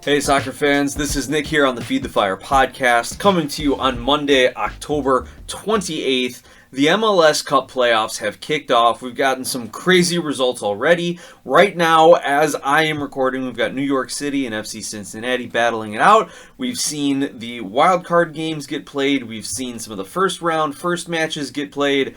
Hey soccer fans, this is Nick here on the Feed the Fire podcast, coming to you on Monday, October 28th. The MLS Cup Playoffs have kicked off. We've gotten some crazy results already. Right now, as I am recording, we've got New York City and FC Cincinnati battling it out. We've seen the wild card games get played. We've seen some of the first matches get played.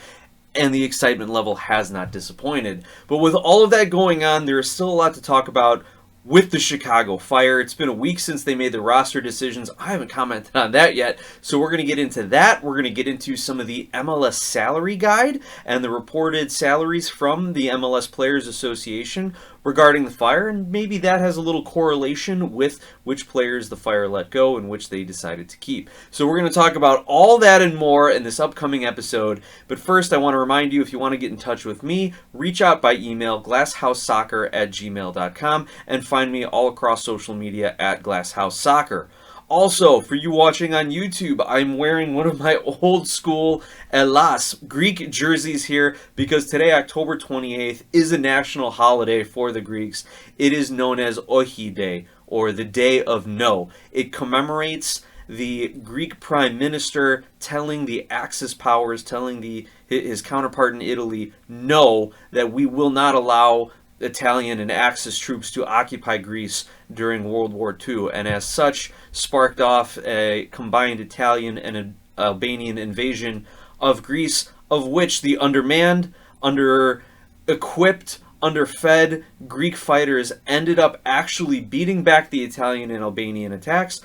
And the excitement level has not disappointed. But with all of that going on, there is still a lot to talk about with the Chicago Fire. It's been a week since they made the roster decisions. I haven't commented on that yet, so we're going to get into that. We're going to get into some of the MLS salary guide and the reported salaries from the MLS Players Association regarding the Fire, and maybe that has a little correlation with which players the Fire let go and which they decided to keep. So we're going to talk about all that and more in this upcoming episode. But first, I want to remind you, if you want to get in touch with me, reach out by email, glasshousesoccer@gmail.com, and find me all across social media at glasshousesoccer. Also, for you watching on YouTube, I'm wearing one of my old school Hellas Greek jerseys here because today, October 28th, is a national holiday for the Greeks. It is known as Ohi Day, or the Day of No. It commemorates the Greek Prime Minister telling the Axis powers, telling his counterpart in Italy, no, that we will not allow Italian and Axis troops to occupy Greece during World War II, and as such sparked off a combined Italian and an Albanian invasion of Greece, of which the undermanned, under-equipped, underfed Greek fighters ended up actually beating back the Italian and Albanian attacks,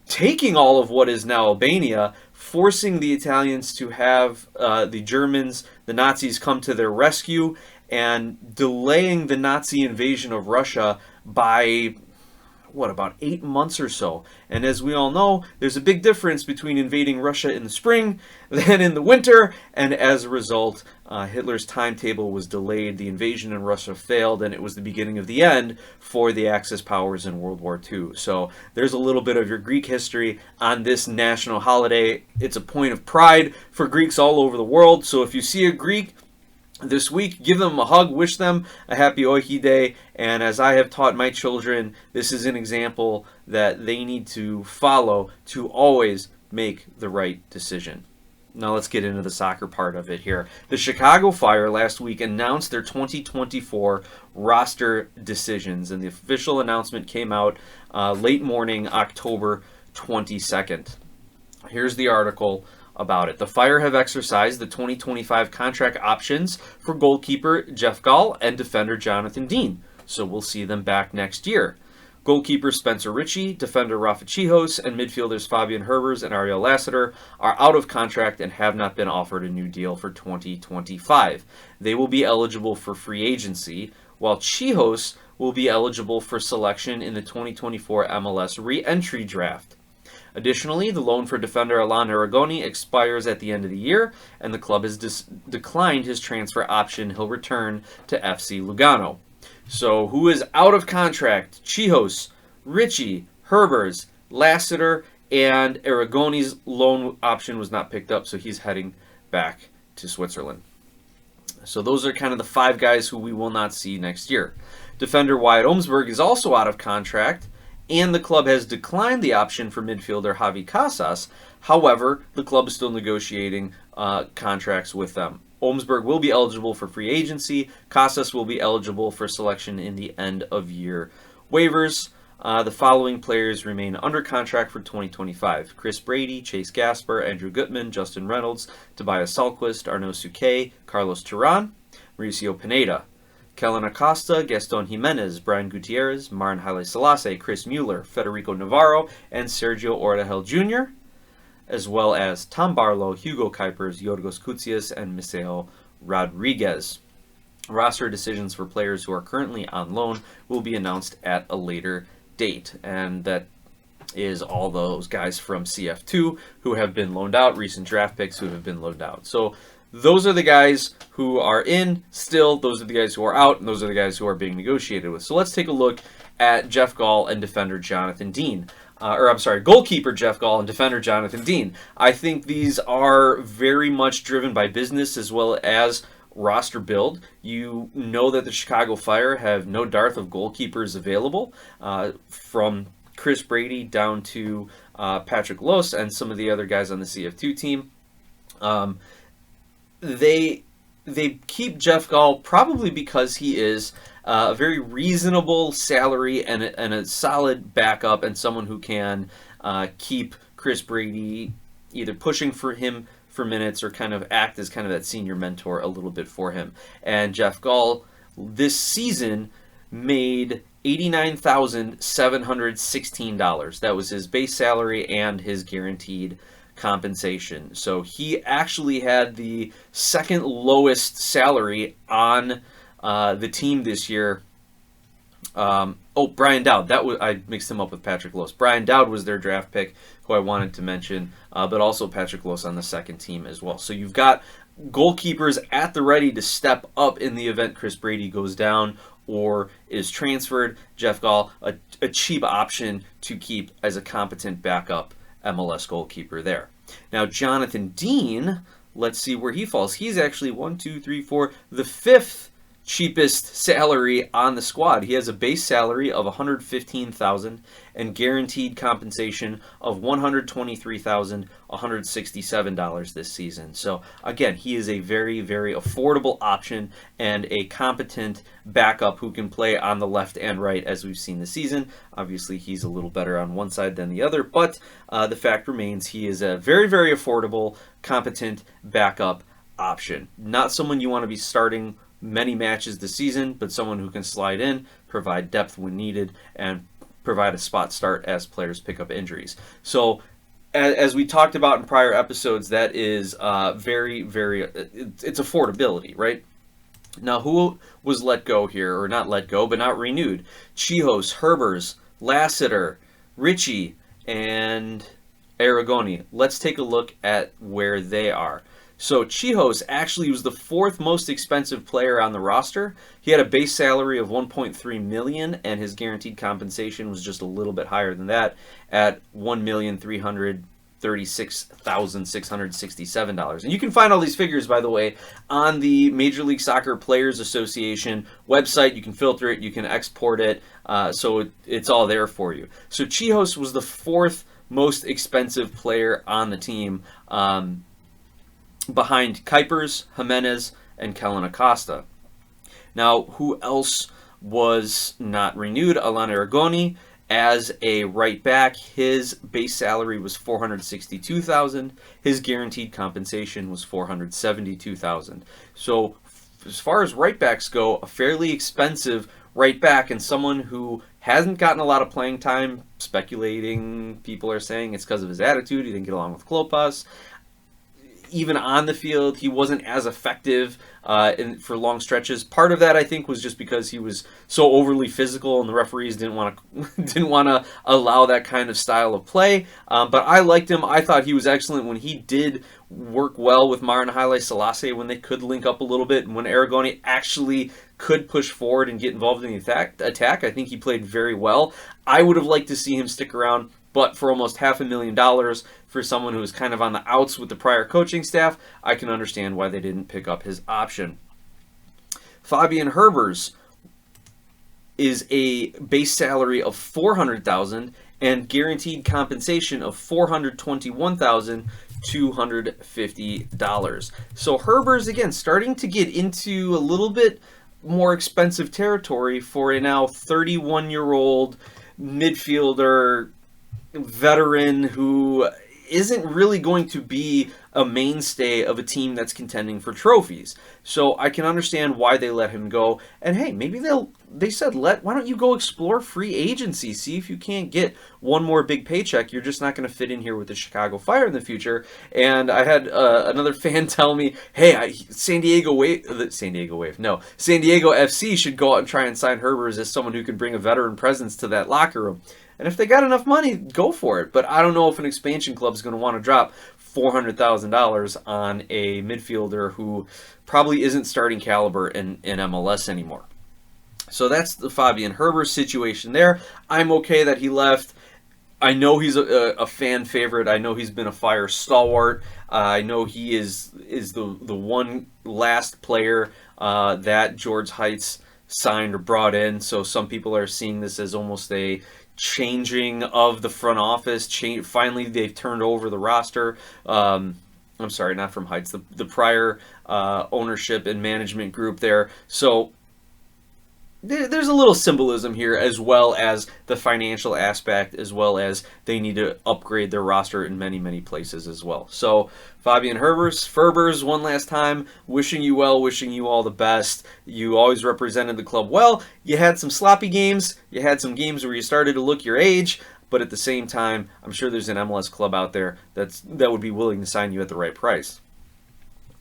taking all of what is now Albania, forcing the Italians to have the Germans, the Nazis, come to their rescue, and delaying the Nazi invasion of Russia by, about 8 months or so. And as we all know, there's a big difference between invading Russia in the spring than in the winter, and as a result, Hitler's timetable was delayed, the invasion in Russia failed, and it was the beginning of the end for the Axis powers in World War II. So there's a little bit of your Greek history on this national holiday. It's a point of pride for Greeks all over the world, so if you see a Greek this week, give them a hug, wish them a happy Ohi Day, and as I have taught my children, this is an example that they need to follow to always make the right decision. Now let's get into the soccer part of it here. The Chicago Fire last week announced their 2024 roster decisions, and the official announcement came out late morning, October 22nd. Here's the article about it. The Fire have exercised the 2025 contract options for goalkeeper Jeff Gall and defender Jonathan Dean, so we'll see them back next year. Goalkeeper Spencer Ritchie, defender Rafa Chihos, and midfielders Fabian Herbers and Ariel Lassiter are out of contract and have not been offered a new deal for 2025. They will be eligible for free agency, while Chihos will be eligible for selection in the 2024 MLS re-entry draft. Additionally, the loan for defender Alan Aragoni expires at the end of the year, and the club has declined his transfer option. He'll return to FC Lugano. So, who is out of contract? Chihos, Ritchie, Herbers, Lassiter, and Aragoni's loan option was not picked up, so he's heading back to Switzerland. So those are kind of the 5 guys who we will not see next year. Defender Wyatt Omsberg is also out of contract, and the club has declined the option for midfielder Javi Casas. However, the club is still negotiating contracts with them. Omsberg will be eligible for free agency. Casas will be eligible for selection in the end-of-year waivers. The following players remain under contract for 2025. Chris Brady, Chase Gasper, Andrew Gutman, Justin Reynolds, Tobias Salquist, Arnaud Souquet, Carlos Turan, Mauricio Pineda, Kellen Acosta, Gaston Jimenez, Brian Gutierrez, Marin Haile Selassie, Chris Mueller, Federico Navarro, and Sergio Ordahel Jr., as well as Tom Barlow, Hugo Kuipers, Yorgos Koutsias, and Miseo Rodriguez. Roster decisions for players who are currently on loan will be announced at a later date, and that is all those guys from CF2 who have been loaned out, recent draft picks who have been loaned out. So those are the guys who are in still, those are the guys who are out, and those are the guys who are being negotiated with. So let's take a look at Jeff Gall and defender Jonathan Dean. Goalkeeper Jeff Gall and defender Jonathan Dean. I think these are very much driven by business as well as roster build. You know that the Chicago Fire have no dearth of goalkeepers available from Chris Brady down to Patrick Los and some of the other guys on the CF2 team. They keep Jeff Gall probably because he is a very reasonable salary and a solid backup, and someone who can keep Chris Brady either pushing for him for minutes or kind of act as kind of that senior mentor a little bit for him. And Jeff Gall this season made $89,716. That was his base salary and his guaranteed compensation. So he actually had the second lowest salary on the team this year. Brian Dowd. I mixed him up with Patrick Los. Brian Dowd was their draft pick, who I wanted to mention, but also Patrick Los on the second team as well. So you've got goalkeepers at the ready to step up in the event Chris Brady goes down or is transferred. Jeff Gall, a cheap option to keep as a competent backup MLS goalkeeper there. Now, Jonathan Dean, let's see where he falls. He's actually the fifth cheapest salary on the squad. He has a base salary of $115,000 and guaranteed compensation of $123,167 this season. So again, he is a very, very affordable option and a competent backup who can play on the left and right as we've seen this season. Obviously, he's a little better on one side than the other, but the fact remains he is a very, very affordable, competent backup option. Not someone you want to be starting many matches this season, but someone who can slide in, provide depth when needed, and provide a spot start as players pick up injuries. So as we talked about in prior episodes, that is very, very, it's affordability, right? Now, who was let go here, or not let go, but not renewed? Chihos, Herbers, Lassiter, Ritchie, and Aragoni. Let's take a look at where they are. So Chihos actually was the fourth most expensive player on the roster. He had a base salary of $1.3 million, and his guaranteed compensation was just a little bit higher than that at $1,336,667. And you can find all these figures, by the way, on the Major League Soccer Players Association website. You can filter it, you can export it, so it's all there for you. So Chihos was the fourth most expensive player on the team, behind Kuipers, Jimenez, and Kellen Acosta. Now, who else was not renewed? Alan Aragoni as a right back. His base salary was $462,000. His guaranteed compensation was $472,000. So, as far as right backs go, a fairly expensive right back, and someone who hasn't gotten a lot of playing time. Speculating, people are saying it's because of his attitude. He didn't get along with Klopas. Even on the field, he wasn't as effective for long stretches. Part of that, I think, was just because he was so overly physical, and the referees didn't want to allow that kind of style of play. But I liked him. I thought he was excellent when he did work well with Marin Haile Selassie, when they could link up a little bit, and when Aragoni actually could push forward and get involved in the attack. I think he played very well. I would have liked to see him stick around, but for almost $500,000 for someone who was kind of on the outs with the prior coaching staff, I can understand why they didn't pick up his option. Fabian Herbers is a base salary of $400,000 and guaranteed compensation of $421,250. So Herbers, again, starting to get into a little bit more expensive territory for a now 31-year-old midfielder veteran who isn't really going to be a mainstay of a team that's contending for trophies. So I can understand why they let him go. And hey, maybe they said, why don't you go explore free agency? See if you can't get one more big paycheck. You're just not going to fit in here with the Chicago Fire in the future. And I had another fan tell me, hey, San Diego FC should go out and try and sign Herbers as someone who can bring a veteran presence to that locker room. And if they got enough money, go for it. But I don't know if an expansion club is going to want to drop $400,000 on a midfielder who probably isn't starting caliber in MLS anymore. So that's the Fabian Herbers situation there. I'm okay that he left. I know he's a fan favorite. I know he's been a Fire stalwart. I know he is the one last player that George Heights signed or brought in. So some people are seeing this as almost a changing of the front office. Finally, they've turned over the roster. I'm sorry, not from Heights, the prior ownership and management group there. So there's a little symbolism here, as well as the financial aspect, as well as they need to upgrade their roster in many, many places as well. So Fabian Ferbers, one last time, wishing you well, wishing you all the best. You always represented the club well. You had some sloppy games. You had some games where you started to look your age. But at the same time, I'm sure there's an MLS club out there that would be willing to sign you at the right price.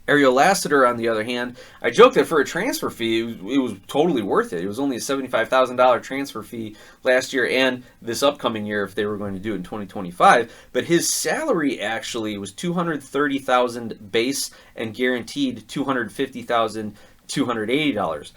Ariel Lassiter, on the other hand, I joked that for a transfer fee, it was totally worth it. It was only a $75,000 transfer fee last year and this upcoming year if they were going to do it in 2025. But his salary actually was $230,000 base and guaranteed $250,280.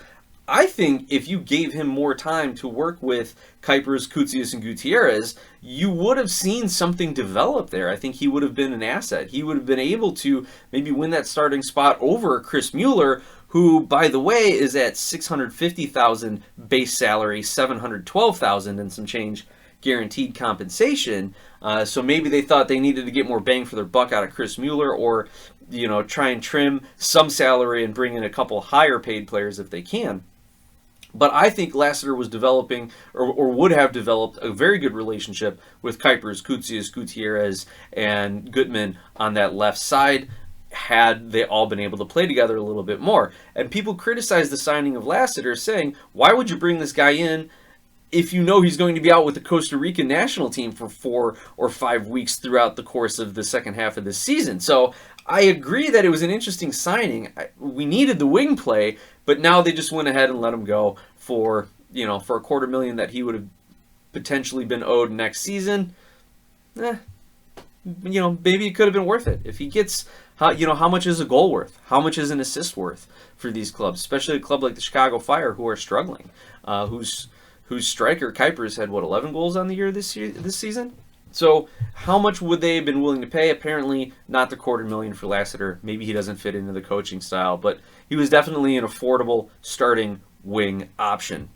I think if you gave him more time to work with Kuipers, Koutsias, and Gutierrez, you would have seen something develop there. I think he would have been an asset. He would have been able to maybe win that starting spot over Chris Mueller, who, by the way, is at $650,000 base salary, $712,000 and some change guaranteed compensation. So maybe they thought they needed to get more bang for their buck out of Chris Mueller, or try and trim some salary and bring in a couple higher paid players if they can. But I think Lassiter was developing, or would have developed, a very good relationship with Kuipers, Koutsias, Gutierrez, and Gutman on that left side, had they all been able to play together a little bit more. And people criticize the signing of Lassiter, saying, why would you bring this guy in if you know he's going to be out with the Costa Rican national team for 4 or 5 weeks throughout the course of the second half of this season? So I agree that it was an interesting signing. We needed the wing play, but now they just went ahead and let him go for $250,000 that he would have potentially been owed next season. Maybe it could have been worth it. If he gets, how much is a goal worth? How much is an assist worth for these clubs, especially a club like the Chicago Fire, who are struggling, whose striker Kuipers had 11 goals on the year this season. So how much would they have been willing to pay? Apparently not the $250,000 for Lassiter. Maybe he doesn't fit into the coaching style, but he was definitely an affordable starting wing option.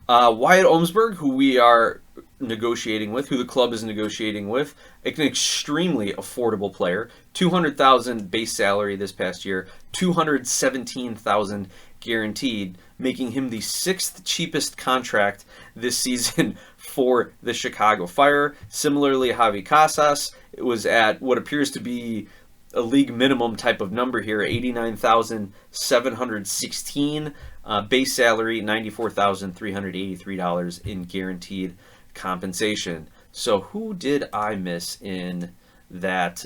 Wyatt Omsberg, who we are negotiating with, who the club is negotiating with, an extremely affordable player. $200,000 base salary this past year, $217,000 guaranteed, making him the 6th cheapest contract this season for the Chicago Fire. Similarly, Javi Casas, it was at what appears to be a league minimum type of number here, $89,716 base salary, $94,383 in guaranteed compensation. So who did I miss in that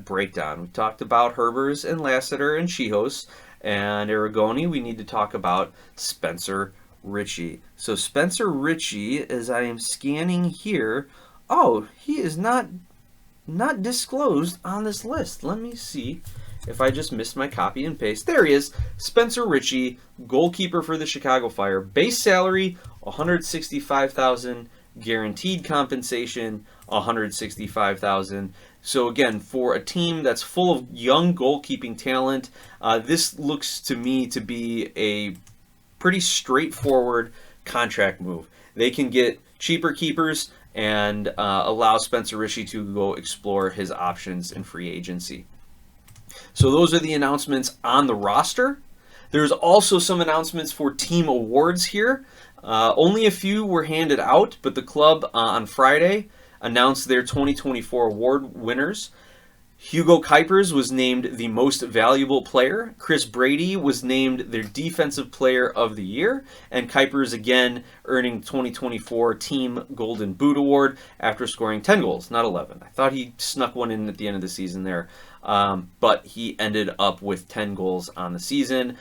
breakdown? We talked about Herbers and Lassiter and Chihos and Aragoni. We need to talk about Spencer Ritchie. So Spencer Ritchie, as I am scanning here, he is not disclosed on this list. Let me see if I just missed my copy and paste. There he is, Spencer Ritchie, goalkeeper for the Chicago Fire. Base salary, $165,000, guaranteed compensation, $165,000. So again, for a team that's full of young goalkeeping talent, this looks to me to be a pretty straightforward contract move. They can get cheaper keepers and allow Spencer Ritchie to go explore his options in free agency. So those are the announcements on the roster. There's also some announcements for team awards here. Only a few were handed out, but the club on Friday announced their 2024 award winners. Hugo Kuipers was named the most valuable player. Chris Brady was named their defensive player of the year. And Kuipers again earning 2024 Team Golden Boot Award after scoring 10 goals, not 11. I thought he snuck one in at the end of the season there. But he ended up with 10 goals on the season.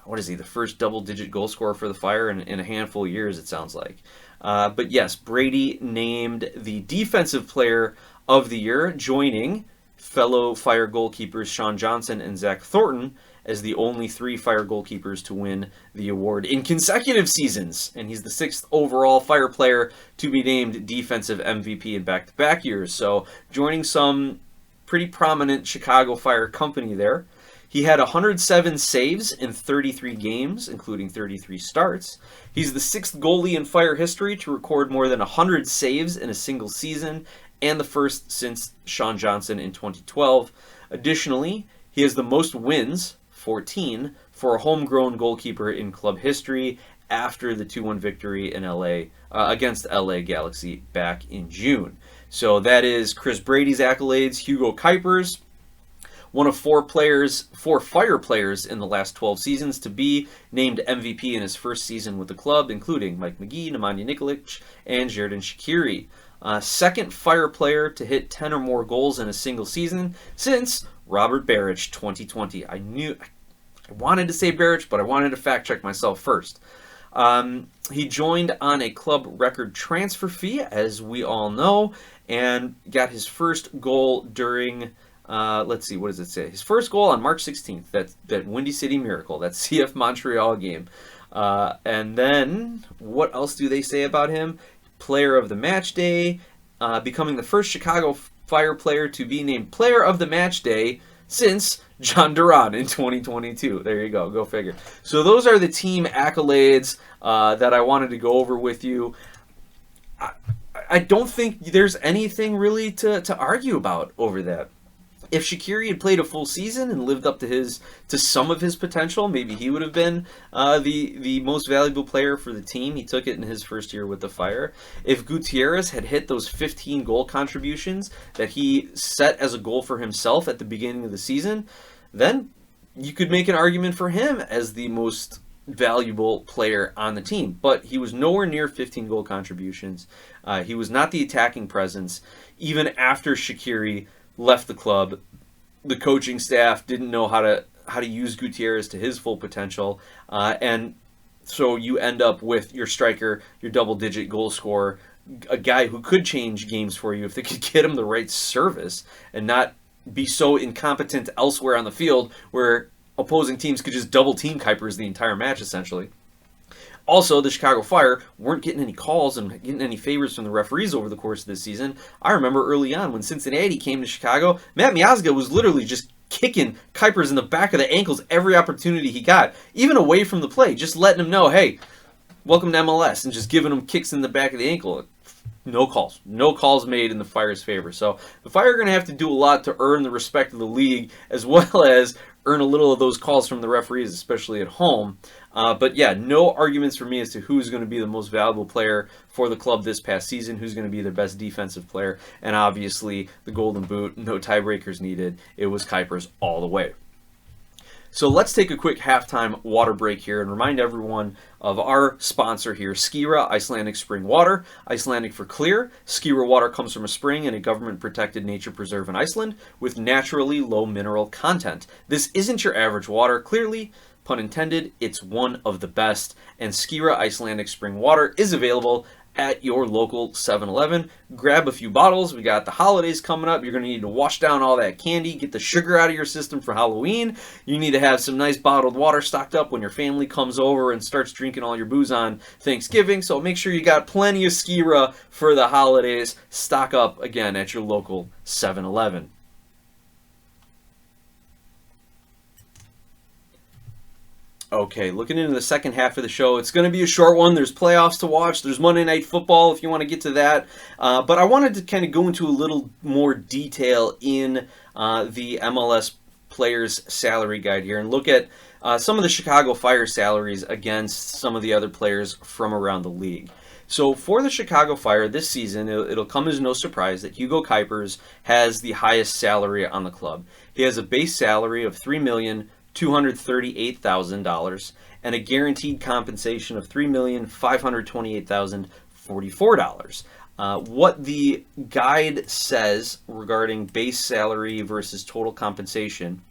What is he, the first double-digit goal scorer for the Fire in a handful of years, it sounds like. But yes, Brady named the defensive player of the year, joining fellow Fire goalkeepers Sean Johnson and Zach Thornton as the only 3 Fire goalkeepers to win the award in consecutive seasons. And he's the 6th overall Fire player to be named defensive MVP in back-to-back years. So joining some pretty prominent Chicago Fire company there. He had 107 saves in 33 games, including 33 starts. He's the 6th goalie in Fire history to record more than 100 saves in a single season, and the first since Sean Johnson in 2012. Additionally, he has the most wins, 14, for a homegrown goalkeeper in club history after the 2-1 victory in LA against LA Galaxy back in June. So that is Chris Brady's accolades. Hugo Kuiper's, one of 4 Fire players in the last 12 seasons to be named MVP in his first season with the club, including Mike McGee, Nemanja Nikolic, and Xherdan Shaqiri. Second Fire player to hit 10 or more goals in a single season since Robert Beric 2020. I wanted to say Beric, but I wanted to fact check myself first. He joined on a club record transfer fee, as we all know, and got his first goal during, let's see, what does it say? His first goal on March 16th, that Windy City Miracle, that CF Montreal game. And then, what else do they say about him? Player of the Match Day, becoming the first Chicago Fire player to be named Player of the Match Day since John Duran in 2022. There you go. Go figure. So those are the team accolades that I wanted to go over with you. I don't think there's anything really to argue about over that. If Shaqiri had played a full season and lived up to some of his potential, maybe he would have been the most valuable player for the team. He took it in his first year with the Fire. If Gutierrez had hit those 15 goal contributions that he set as a goal for himself at the beginning of the season, then you could make an argument for him as the most valuable player on the team. But he was nowhere near 15 goal contributions. He was not the attacking presence. Even after Shaqiri left the club, the coaching staff didn't know how to use Gutierrez to his full potential, and so you end up with your striker, your double-digit goal scorer, a guy who could change games for you if they could get him the right service and not be so incompetent elsewhere on the field where opposing teams could just double-team Kuipers the entire match, essentially. Also, the Chicago Fire weren't getting any calls and getting any favors from the referees over the course of this season. I remember early on when Cincinnati came to Chicago, Matt Miazga was literally just kicking Kuipers in the back of the ankles every opportunity he got, even away from the play, just letting him know, hey, welcome to MLS, and just giving him kicks in the back of the ankle. No calls. No calls made in the Fire's favor. So the Fire are going to have to do a lot to earn the respect of the league, as well as earn a little of those calls from the referees, especially at home. But yeah, no arguments for me as to who's going to be the most valuable player for the club this past season, who's going to be their best defensive player, and obviously the Golden Boot, no tiebreakers needed. It was Kuipers all the way. So let's take a quick halftime water break here and remind everyone of our sponsor here, Skira Icelandic Spring Water. Icelandic for clear. Skira water comes from a spring in a government-protected nature preserve in Iceland with naturally low mineral content. This isn't your average water, clearly. Pun intended, it's one of the best. And Skira Icelandic Spring Water is available at your local 7-Eleven. Grab a few bottles. We got the holidays coming up. You're going to need to wash down all that candy, get the sugar out of your system for Halloween. You need to have some nice bottled water stocked up when your family comes over and starts drinking all your booze on Thanksgiving. So make sure you got plenty of Skira for the holidays. Stock up again at your local 7-Eleven. Okay, looking into the second half of the show, it's going to be a short one. There's playoffs to watch. There's Monday Night Football if you want to get to that. But I wanted to kind of go into a little more detail in the MLS Players Salary Guide here and look at some of the Chicago Fire salaries against some of the other players from around the league. So for the Chicago Fire this season, it'll come as no surprise that Hugo Kuipers has the highest salary on the club. He has a base salary of $3,238,000 and a guaranteed compensation of $3,528,044. What the guide says regarding base salary versus total compensation,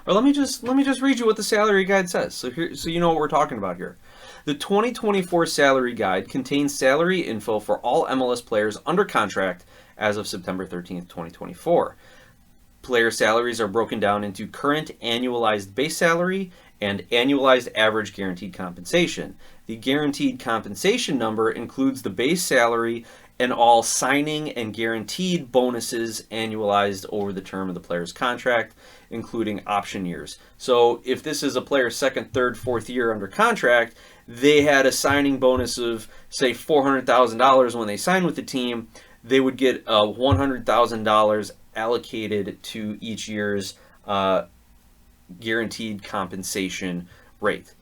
or let me just read you what the salary guide says, so you know what we're talking about here. The 2024 salary guide contains salary info for all MLS players under contract as of September 13th, 2024. Player salaries are broken down into current annualized base salary and annualized average guaranteed compensation. The guaranteed compensation number includes the base salary and all signing and guaranteed bonuses annualized over the term of the player's contract, including option years. So if this is a player's second, third, fourth year under contract, they had a signing bonus of, say, $400,000 when they signed with the team, they would get $100,000 allocated to each year's guaranteed compensation rate.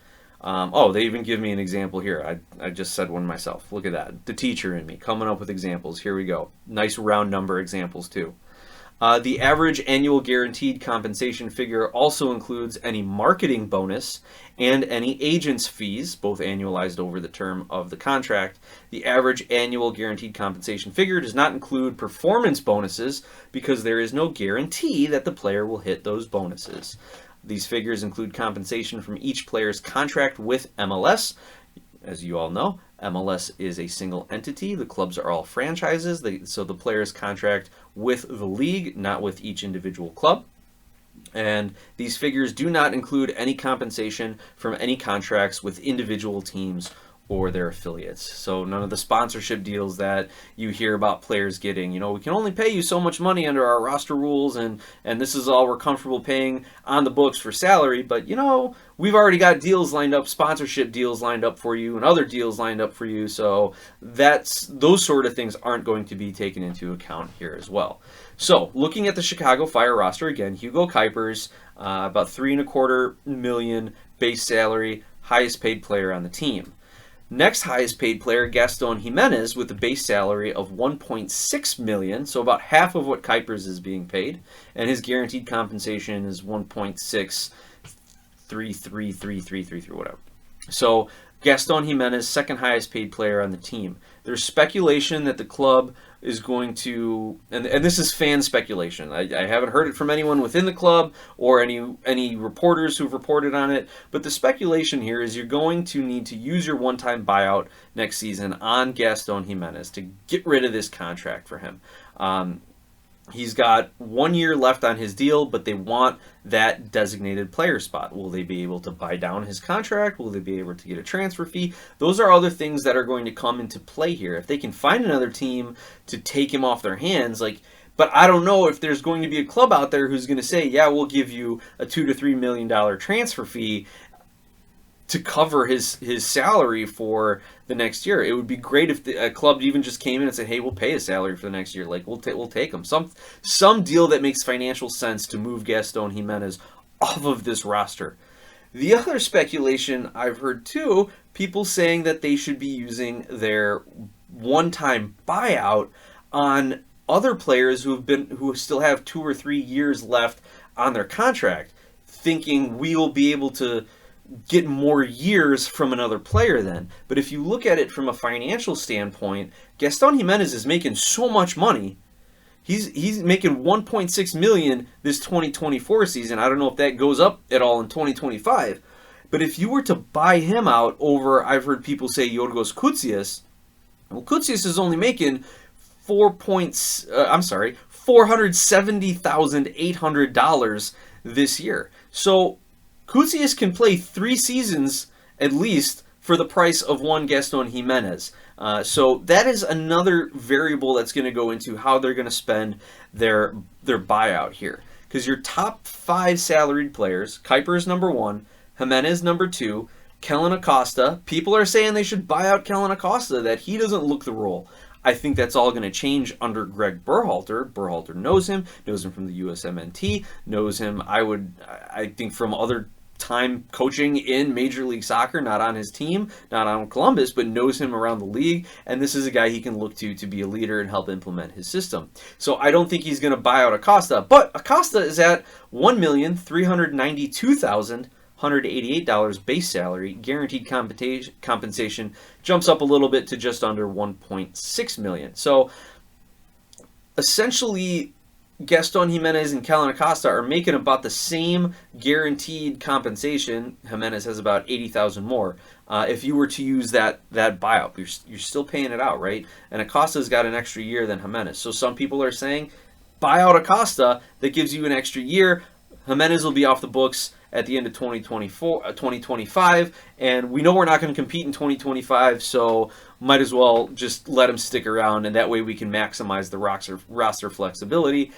They even give me an example here. I just said one myself. Look at that. The teacher in me coming up with examples. Here we go. Nice round number examples too. The average annual guaranteed compensation figure also includes any marketing bonus and any agent's fees, both annualized over the term of the contract. The average annual guaranteed compensation figure does not include performance bonuses because there is no guarantee that the player will hit those bonuses. These figures include compensation from each player's contract with MLS. As you all know, MLS is a single entity. The clubs are all franchises, so the players contract with the league, not with each individual club. And these figures do not include any compensation from any contracts with individual teams or their affiliates. So none of the sponsorship deals that you hear about players getting. We can only pay you so much money under our roster rules, and this is all we're comfortable paying on the books for salary, but we've already got deals lined up, sponsorship deals lined up for you, and other deals lined up for you, so those sort of things aren't going to be taken into account here as well. So looking at the Chicago Fire roster again, Hugo Kuipers, about $3.25 million base salary, highest paid player on the team. Next highest paid player, Gaston Jimenez, with a base salary of $1.6 million, so about half of what Kuipers is being paid, and his guaranteed compensation is $1.633333 whatever. So Gaston Jimenez, second highest paid player on the team. There's speculation that the club is going to, and this is fan speculation. I haven't heard it from anyone within the club or any reporters who've reported on it, but the speculation here is you're going to need to use your one-time buyout next season on Gaston Jimenez to get rid of this contract for him. He's got 1 year left on his deal, but they want that designated player spot. Will they be able to buy down his contract? Will they be able to get a transfer fee? Those are other things that are going to come into play here. If they can find another team to take him off their hands, but I don't know if there's going to be a club out there who's going to say, yeah, we'll give you a $2 to $3 million transfer fee to cover his salary for the next year. It would be great if a club even just came in and said, hey, we'll pay his salary for the next year. We'll take him. Some deal that makes financial sense to move Gaston Jimenez off of this roster. The other speculation I've heard too, people saying that they should be using their one-time buyout on other players who still have 2 or 3 years left on their contract, thinking we will be able to get more years from another player then. But if you look at it from a financial standpoint, Gaston Jimenez is making so much money. He's making $1.6 million this 2024 season. I don't know if that goes up at all in 2025. But if you were to buy him out over, I've heard people say Yorgos Koutsias, well, Koutsias is only making $470,800 this year. So Koutsias can play 3 seasons at least for the price of one Gaston Jimenez. So that is another variable that's going to go into how they're going to spend their buyout here. Because your top 5 salaried players, Kuipers number 1, Jimenez number 2, Kellen Acosta, people are saying they should buy out Kellen Acosta, that he doesn't look the role. I think that's all going to change under Greg Berhalter. Berhalter knows him from the USMNT, knows him, I think, from other time coaching in Major League Soccer, not on his team, not on Columbus, but knows him around the league, and this is a guy he can look to be a leader and help implement his system. So I don't think he's going to buy out Acosta, but Acosta is at $1,392,188 base salary. Guaranteed compensation jumps up a little bit to just under $1.6 million. So essentially, Gaston Jimenez and Kellen Acosta are making about the same guaranteed compensation. Jimenez has about $80,000 more. If you were to use that buyout, you're still paying it out, right? And Acosta's got an extra year than Jimenez. So some people are saying, buy out Acosta. That gives you an extra year. Jimenez will be off the books, at the end of 2025, and we know we're not going to compete in 2025, so might as well just let him stick around, and that way we can maximize the roster flexibility.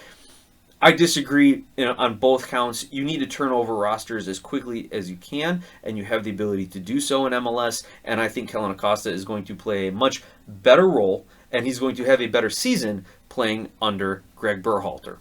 I disagree on both counts. You need to turn over rosters as quickly as you can, and you have the ability to do so in MLS, and I think Kellyn Acosta is going to play a much better role, and he's going to have a better season playing under Greg Berhalter.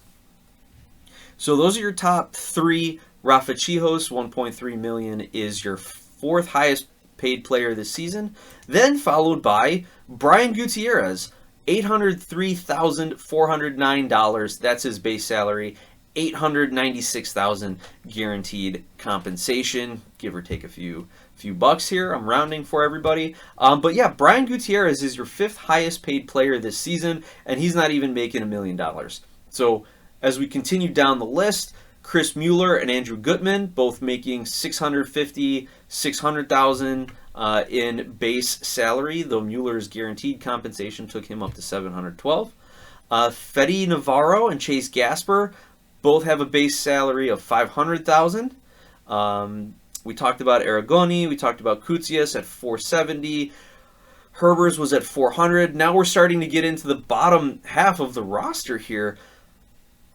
So those are your top three. Rafa Chihos, $1.3 million, is your fourth highest paid player this season. Then followed by Brian Gutierrez, $803,409. That's his base salary. $896,000 guaranteed compensation, give or take a few bucks here. I'm rounding for everybody. But yeah, Brian Gutierrez is your fifth highest paid player this season, and he's not even making $1 million. So as we continue down the list, Chris Mueller and Andrew Gutman, both making $650,000, $600,000 in base salary, though Mueller's guaranteed compensation took him up to $712,000. Fede Navarro and Chase Gasper both have a base salary of $500,000. We talked about Aragoni, we talked about Koutsias at $470,000. Herbers was at $400,000. Now we're starting to get into the bottom half of the roster here.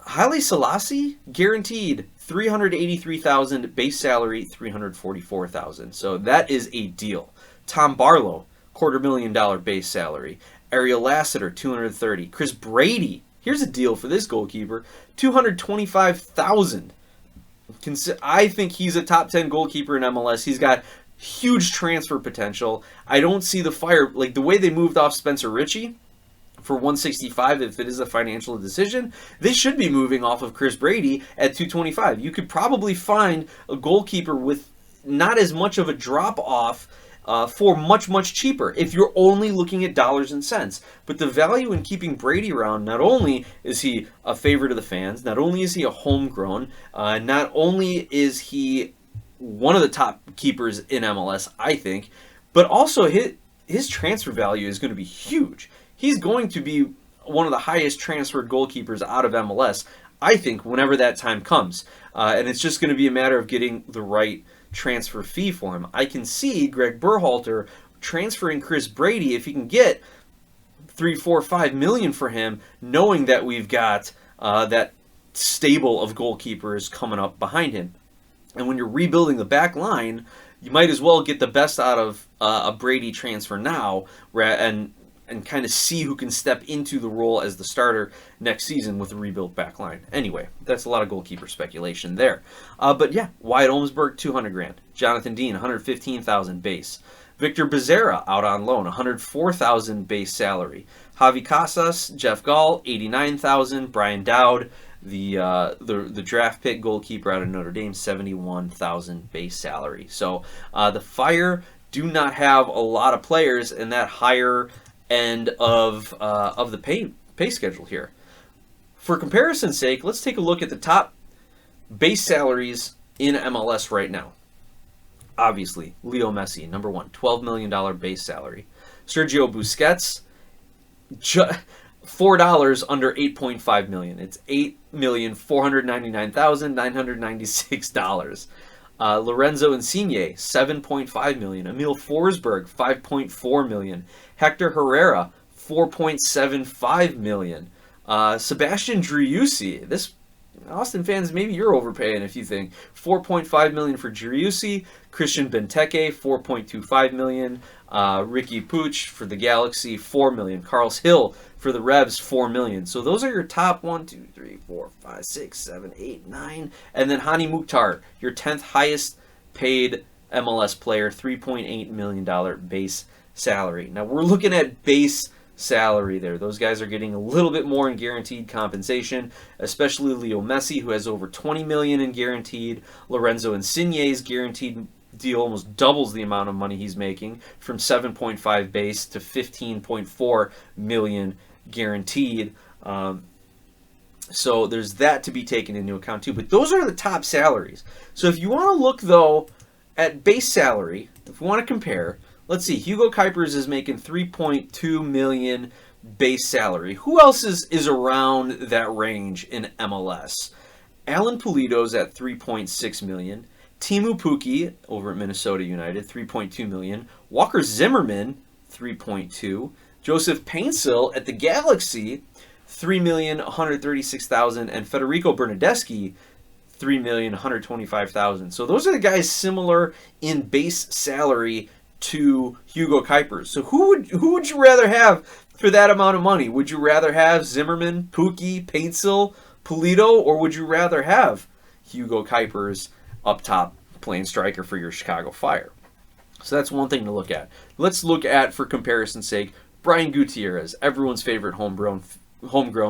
Haile Selassie, guaranteed $383,000, base salary $344,000. So that is a deal. Tom Barlow, $250,000 base salary. Ariel Lassiter, $230,000. Chris Brady, here's a deal for this goalkeeper, $225,000. I think he's a top 10 goalkeeper in MLS. He's got huge transfer potential. I don't see the Fire, like the way they moved off Spencer Ritchie for $165, if it is a financial decision, they should be moving off of Chris Brady at $225. You could probably find a goalkeeper with not as much of a drop off for much cheaper if you're only looking at dollars and cents. But the value in keeping Brady around, not only is he a favorite of the fans, not only is he a homegrown, not only is he one of the top keepers in MLS, I think, but also his transfer value is going to be huge. He's going to be one of the highest transferred goalkeepers out of MLS, I think, whenever that time comes. And it's just going to be a matter of getting the right transfer fee for him. I can see Greg Berhalter transferring Chris Brady if he can get $3, $4, $5 million for him, knowing that we've got that stable of goalkeepers coming up behind him. And when you're rebuilding the back line, you might as well get the best out of a Brady transfer now, and kind of see who can step into the role as the starter next season with a rebuilt back line. Anyway, that's a lot of goalkeeper speculation there. But yeah, Wyatt Olmsberg, $200,000. Jonathan Dean, $115,000 base. Victor Becerra, out on loan, $104,000 base salary. Javi Casas, Jeff Gall, $89,000. Brian Dowd, the draft pick goalkeeper out of Notre Dame, $71,000 base salary. So the Fire do not have a lot of players in that higher end of the pay schedule here. For comparison's sake, let's take a look at the top base salaries in MLS right now. Obviously, Leo Messi, number one, $12 million base salary. Sergio Busquets, $4 under $8.5 million. It's $8,499,996. Lorenzo Insigne, $7.5 million. Emil Forsberg, $5.4 million. Hector Herrera, $4.75 million. Sebastian Driussi, this Austin fans, maybe you're overpaying if you think. $4.5 million for Driussi. Christian Benteke, $4.25 million. Ricky Puig for the Galaxy, $4 million. Carlos Hill for the Revs, $4 million. So those are your top 1, 2, 3, 4, 5, 6, 7, 8, 9. And then Hani Mukhtar, your 10th highest paid MLS player, $3.8 million base salary. Now we're looking at base salary there. Those guys are getting a little bit more in guaranteed compensation, especially Leo Messi, who has over $20 million in guaranteed. Lorenzo Insigne's guaranteed deal almost doubles the amount of money he's making, from 7.5 base to 15.4 million guaranteed. So there's that to be taken into account too. But those are the top salaries. So if you want to look though at base salary, if we want to compare, let's see, Hugo Kuipers is making $3.2 million base salary. Who else is around that range in MLS? Alan Pulido's at $3.6 million. Timu Pukki over at Minnesota United, 3.2 million. Walker Zimmerman, 3.2. Joseph Paintsill at the Galaxy, 3,136,000, and Federico Bernardeschi, 3,125,000. So those are the guys similar in base salary to Hugo Kuipers. So who would you rather have for that amount of money? Would you rather have Zimmerman, Pukki, Paintsill, Pulido, or would you rather have Hugo Kuipers up top playing striker for your Chicago Fire? So that's one thing to look at. Let's look at, for comparison's sake, Brian Gutierrez, everyone's favorite homegrown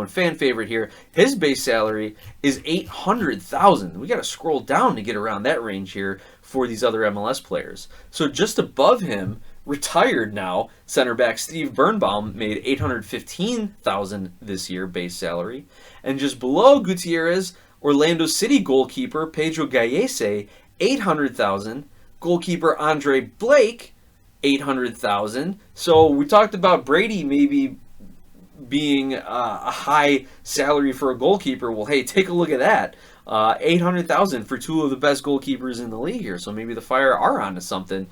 fan favorite here. His base salary is $800,000. We got to scroll down to get around that range here for these other MLS players. So just above him, retired now, center back Steve Birnbaum made $815,000 this year base salary, and just below Gutierrez, Orlando City goalkeeper Pedro Gallese, $800,000. Goalkeeper Andre Blake, $800,000. So we talked about Brady maybe being a high salary for a goalkeeper. Well, hey, take a look at that. $800,000 for two of the best goalkeepers in the league here. So maybe the Fire are onto something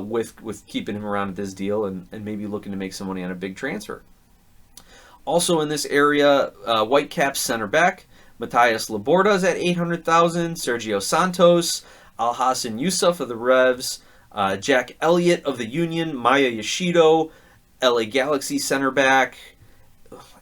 with keeping him around at this deal and maybe looking to make some money on a big transfer. Also in this area, Whitecaps center back Matthias Laborda is at $800,000. Sergio Santos, Al Hassan Yusuf of the Revs, Jack Elliott of the Union, Maya Yoshido, LA Galaxy center back.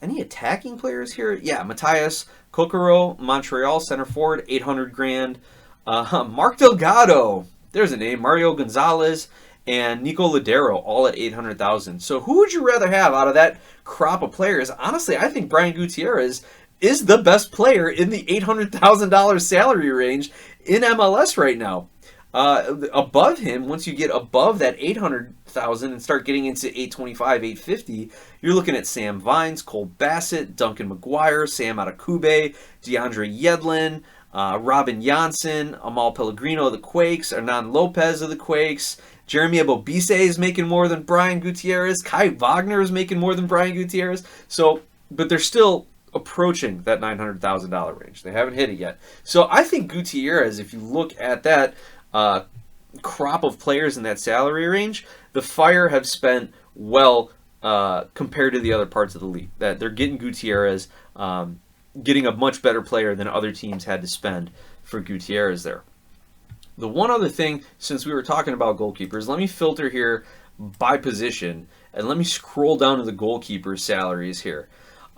Any attacking players here? Yeah, Matthias Kokoro, Montreal center forward, $800,000. Mark Delgado, there's a name. Mario Gonzalez and Nico Ladero, all at $800,000. So who would you rather have out of that crop of players? Honestly, I think Brian Gutierrez is the best player in the $800,000 salary range in MLS right now. Above him, once you get above that $800,000 and start getting into $825,000, $850,000, you're looking at Sam Vines, Cole Bassett, Duncan McGuire, Sam Adekugbe, DeAndre Yedlin, Robin Janssen, Amal Pellegrino of the Quakes, Hernan Lopez of the Quakes, Jeremy Ebobisse is making more than Brian Gutierrez, Kai Wagner is making more than Brian Gutierrez. So, but they're still approaching that $900,000 range. They haven't hit it yet. So I think Gutierrez, if you look at that crop of players in that salary range, the Fire have spent well compared to the other parts of the league. That they're getting Gutierrez, getting a much better player than other teams had to spend for Gutierrez there. The one other thing, since we were talking about goalkeepers, let me filter here by position, and let me scroll down to the goalkeeper salaries here.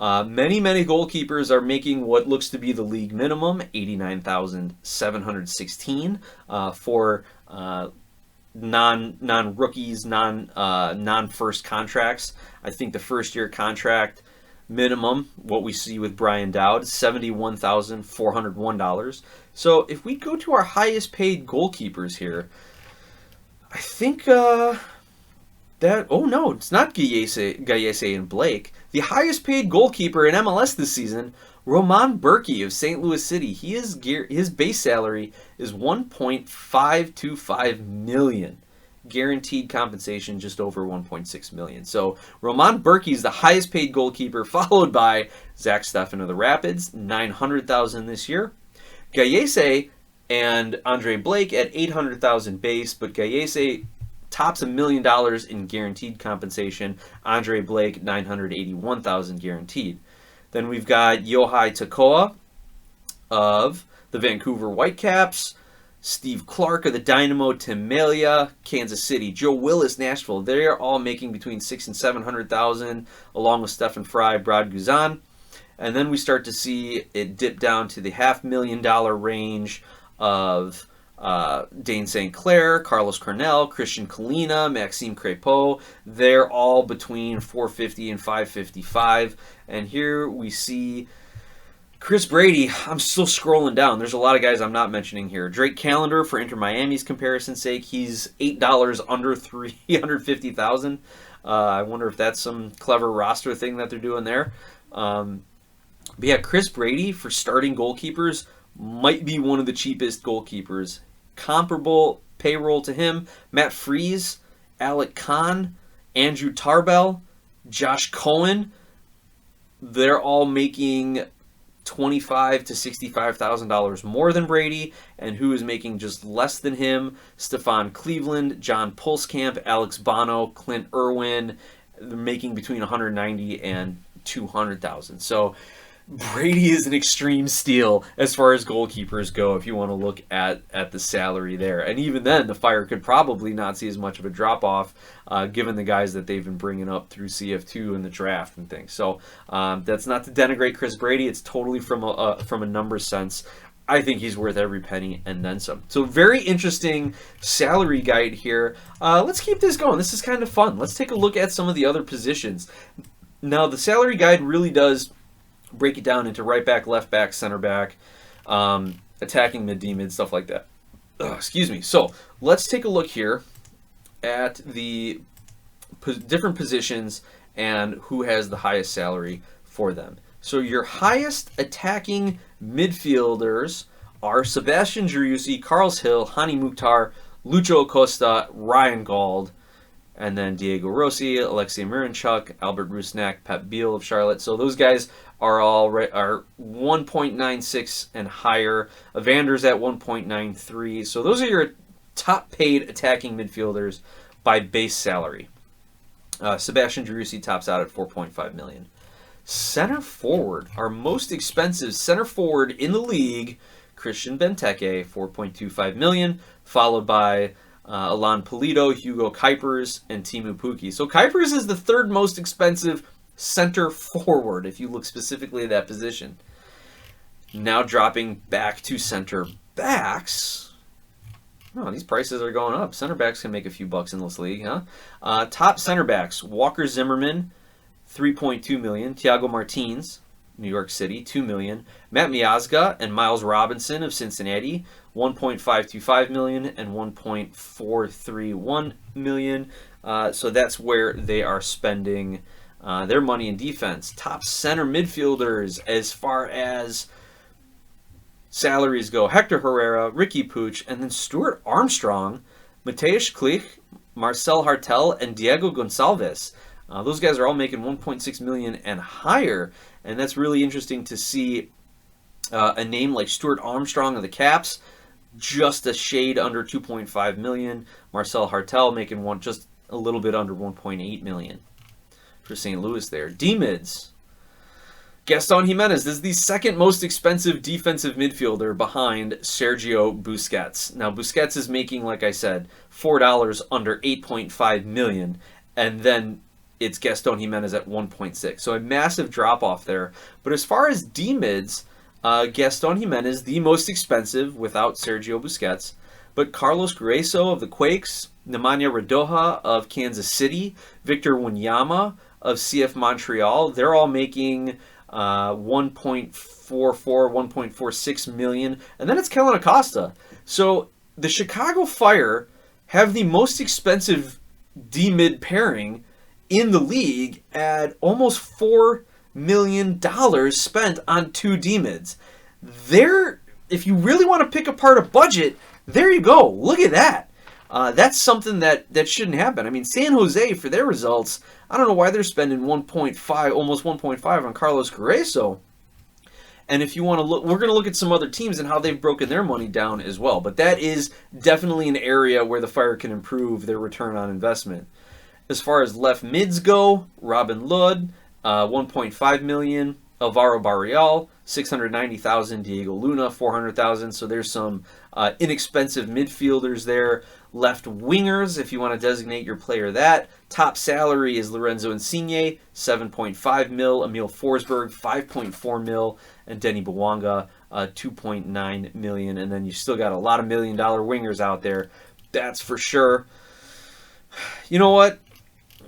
Many goalkeepers are making what looks to be the league minimum, $89,716 for non-rookies, non-first contracts. I think the first-year contract minimum, what we see with Brian Dowd, $71,401. So if we go to our highest-paid goalkeepers here, I think oh no, it's not Gallese and Blake. The highest paid goalkeeper in MLS this season, Roman Berkey of St. Louis City. His base salary is $1.525 million. Guaranteed compensation just over $1.6 million. So Roman Berkey is the highest paid goalkeeper, followed by Zach Steffen of the Rapids, $900,000 this year. Gallese and Andre Blake at $800,000 base, but Gallese tops $1 million in guaranteed compensation. Andre Blake, $981,000 guaranteed. Then we've got Yohai Takoa of the Vancouver Whitecaps, Steve Clark of the Dynamo, Tim Melia, Kansas City, Joe Willis, Nashville. They're all making between $600,000 and $700,000, along with Stefan Fry, Brad Guzan. And then we start to see it dip down to the $500,000 range of Dane St. Clair, Carlos Cornell, Christian Kalina, Maxime Crépeau. They're all between $450,000 and $555,000. And here we see Chris Brady. I'm still scrolling down. There's a lot of guys I'm not mentioning here. Drake Callender, for Inter Miami's comparison's sake, he's $8 under $350,000. I wonder if that's some clever roster thing that they're doing there. But yeah, Chris Brady, for starting goalkeepers, might be one of the cheapest goalkeepers. Comparable payroll to him, Matt Freese, Alec Kahn, Andrew Tarbell, Josh Cohen. They're all making $25,000 to $65,000 more than Brady, and who is making just less than him? Stephon Cleveland, John Pulskamp, Alex Bono, Clint Irwin. They're making between $190,000 and $200,000. So Brady is an extreme steal as far as goalkeepers go if you want to look at the salary there. And even then, the Fire could probably not see as much of a drop-off given the guys that they've been bringing up through CF2 and the draft and things. So that's not to denigrate Chris Brady. It's totally from a numbers sense. I think he's worth every penny and then some. So very interesting salary guide here. Let's keep this going. This is kind of fun. Let's take a look at some of the other positions. Now, the salary guide really does break it down into right back, left back, center back, attacking mid, D-mid, stuff like that. Excuse me. So let's take a look here at the different positions and who has the highest salary for them. So your highest attacking midfielders are Sebastian Driussi, Carles Hill, Hani Mukhtar, Lucho Acosta, Ryan Gauld, and then Diego Rossi, Alexei Miranchuk, Albert Rusnak, Pep Biel of Charlotte. So those guys are 1.96 and higher. Evander's at 1.93. So those are your top paid attacking midfielders by base salary. Sebastian Driussi tops out at $4.5 million. Center forward, our most expensive center forward in the league, Christian Benteke, $4.25 million, followed by Alan Pulido, Hugo Kuipers, and Timu Pukki. So Kuipers is the third most expensive center forward if you look specifically at that position. Now dropping back to center backs. Oh, these prices are going up. Center backs can make a few bucks in this league, huh? Top center backs, Walker Zimmerman, $3.2 million. Thiago Martins, New York City, $2 million. Matt Miazga and Miles Robinson of Cincinnati, $1.525 million and $1.431 million. So that's where they are spending their money in defense. Top center midfielders as far as salaries go: Hector Herrera, Ricky Puig, and then Stuart Armstrong, Mateusz Klich, Marcel Hartel, and Diego Gonçalves. Those guys are all making $1.6 million and higher, and that's really interesting to see a name like Stuart Armstrong of the Caps, just a shade under $2.5 million. Marcel Hartel making just a little bit under $1.8 million for St. Louis there. D-mids. Gaston Jimenez is the second most expensive defensive midfielder behind Sergio Busquets. Now, Busquets is making, like I said, $4 under $8.5 million, and then it's Gaston Jimenez at 1.6. So a massive drop-off there. But as far as D-mids, Gaston Jimenez, the most expensive without Sergio Busquets. But Carlos Grueso of the Quakes, Nemanja Radoja of Kansas City, Victor Wanyama of CF Montreal, they're all making 1.44, 1.46 million. And then it's Kellen Acosta. So the Chicago Fire have the most expensive D-mid pairing in the league at almost $4 million spent on two D-mids. There, if you really want to pick apart a budget, there you go. Look at that. That's something that shouldn't happen. I mean, San Jose, for their results, I don't know why they're spending 1.5, almost 1.5 on Carlos Grueso. And if you want to look, we're going to look at some other teams and how they've broken their money down as well. But that is definitely an area where the Fire can improve their return on investment. As far as left mids go, Robin Lod, $1.5 million. Alvaro Barreal, $690,000. Diego Luna, $400,000. So there's some inexpensive midfielders there. Left wingers, if you want to designate your player that. Top salary is Lorenzo Insigne, $7.5 million. Emil Forsberg, $5.4 million. And Denny Bwanga, $2.9 million. And then you still got a lot of $1 million wingers out there. That's for sure. You know what?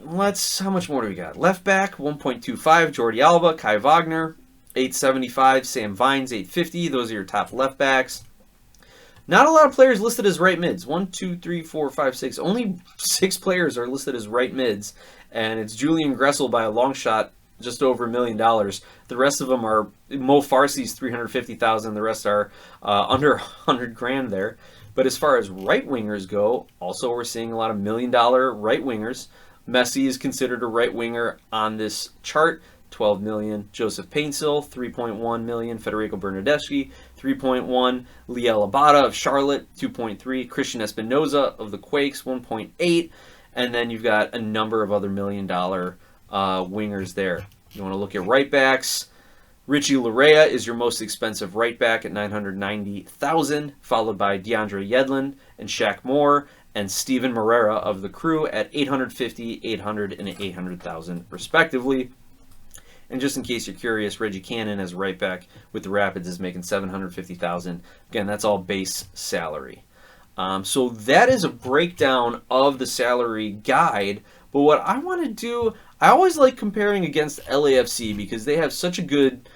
How much more do we got? Left back, 1.25, Jordi Alba, Kai Wagner, 875, Sam Vines, 850. Those are your top left backs. Not a lot of players listed as right mids. 1, 2, 3, 4, 5, 6. Only 6 players are listed as right mids, and it's Julian Gressel by a long shot, just over $1 million. The rest of them are Mo Farsi's $350,000. The rest are under $100,000 there. But as far as right wingers go, also we're seeing a lot of $1 million right wingers. Messi is considered a right winger on this chart. $12 million. Joseph Paintsill, $3.1 million. Federico Bernardeschi, $3.1. Liel Abada of Charlotte, $2.3. Christian Espinoza of the Quakes, $1.8. And then you've got a number of other $1 million wingers there. You want to look at right backs. Richie Larea is your most expensive right back at $990,000, followed by DeAndre Yedlin and Shaq Moore and Steven Moreira of the Crew at $850,000, $800,000, and $800,000 respectively. And just in case you're curious, Reggie Cannon as right back with the Rapids is making $750,000. Again, that's all base salary. So that is a breakdown of the salary guide. But what I want to do, I always like comparing against LAFC because they have such a good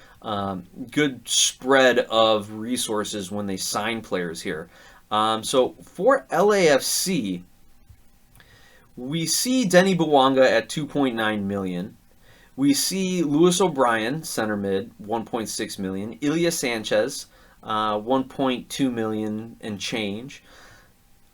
spread of resources when they sign players here. So for LAFC, we see Denny Bwanga at $2.9 million. We see Lewis O'Brien, center mid, $1.6 million. Ilya Sanchez, $1.2 million and change.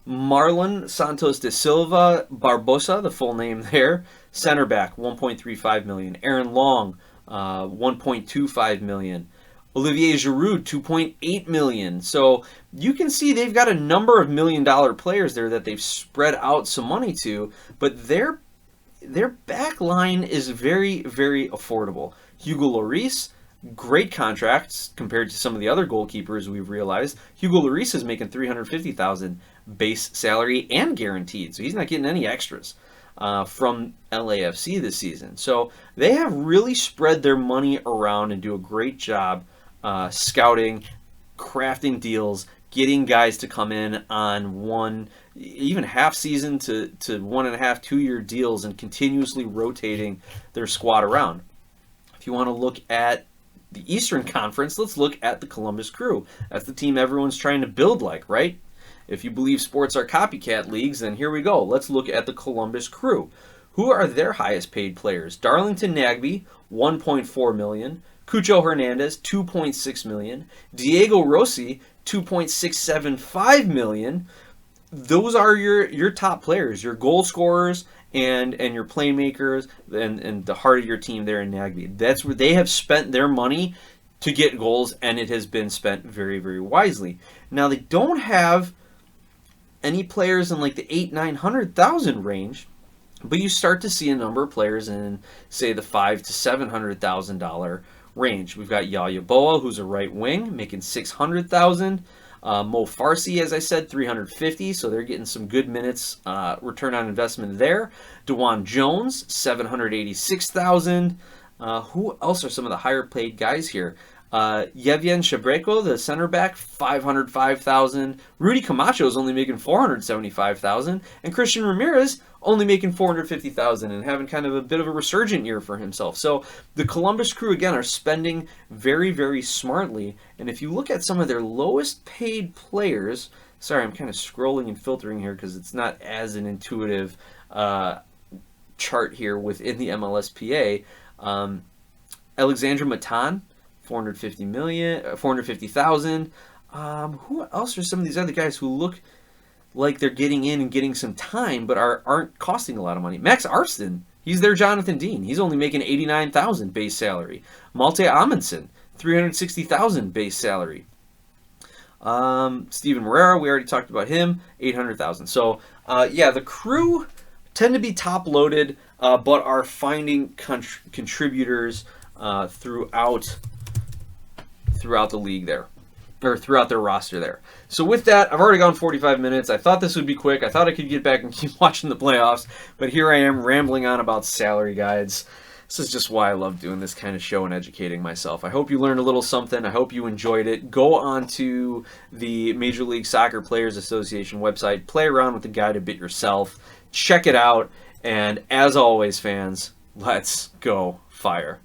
Marlon Santos de Silva Barbosa, the full name there, center back, $1.35 million. Aaron Long, $1.25 million. Olivier Giroud, $2.8 million. So you can see they've got a number of $1 million players there that they've spread out some money to, but their back line is very, very affordable. Hugo Lloris, great contracts compared to some of the other goalkeepers we've realized. Hugo Lloris is making $350,000 base salary and guaranteed, so he's not getting any extras from LAFC this season. So they have really spread their money around and do a great job scouting, crafting deals, getting guys to come in on one, even half season to 1.5, 2 year deals and continuously rotating their squad around. If you want to look at the Eastern Conference, let's look at the Columbus Crew. That's the team everyone's trying to build like, right? If you believe sports are copycat leagues, then here we go. Let's look at the Columbus Crew. Who are their highest paid players? Darlington Nagbe, $1.4 million. Cucho Hernandez, $2.6 million. Diego Rossi, $2.675 million. Those are your top players, your goal scorers and your playmakers and the heart of your team there in Nagbe. That's where they have spent their money to get goals, and it has been spent very, very wisely. Now, they don't have any players in like the $800,000-900,000 range, but you start to see a number of players in, say, the $500,000 to $700,000 range. We've got Yaya Boa, who's a right wing, making $600,000. Mo Farsi, as I said, $350,000, so they're getting some good minutes, return on investment there. DeJuan Jones, $786,000. Who else are some of the higher paid guys here? Yevgen Shabreko, the center back, $505,000. Rudy Camacho is only making $475,000, and Christian Ramirez only making $450,000 and having kind of a bit of a resurgent year for himself. So the Columbus Crew again are spending very, very smartly. And if you look at some of their lowest paid players, sorry, I'm kind of scrolling and filtering here because it's not as an intuitive chart here within the MLSPA. Alexandre Matan, $450,000. Who else are some of these other guys who look like they're getting in and getting some time, but aren't costing a lot of money? Max Arston, he's their Jonathan Dean. He's only making $89,000 base salary. Malte Amundsen, $360,000 base salary. Steven Moreira, we already talked about him, $800,000. So yeah, the Crew tend to be top loaded, but are finding contributors throughout the league there, or throughout their roster there. So with that, I've already gone 45 minutes. I thought this would be quick. I thought I could get back and keep watching the playoffs, but here I am rambling on about salary guides. This is just why I love doing this kind of show and educating myself. I hope you learned a little something. I hope you enjoyed it. Go on to the Major League Soccer Players Association website. Play around with the guide a bit yourself. Check it out. And as always, fans, let's go Fire.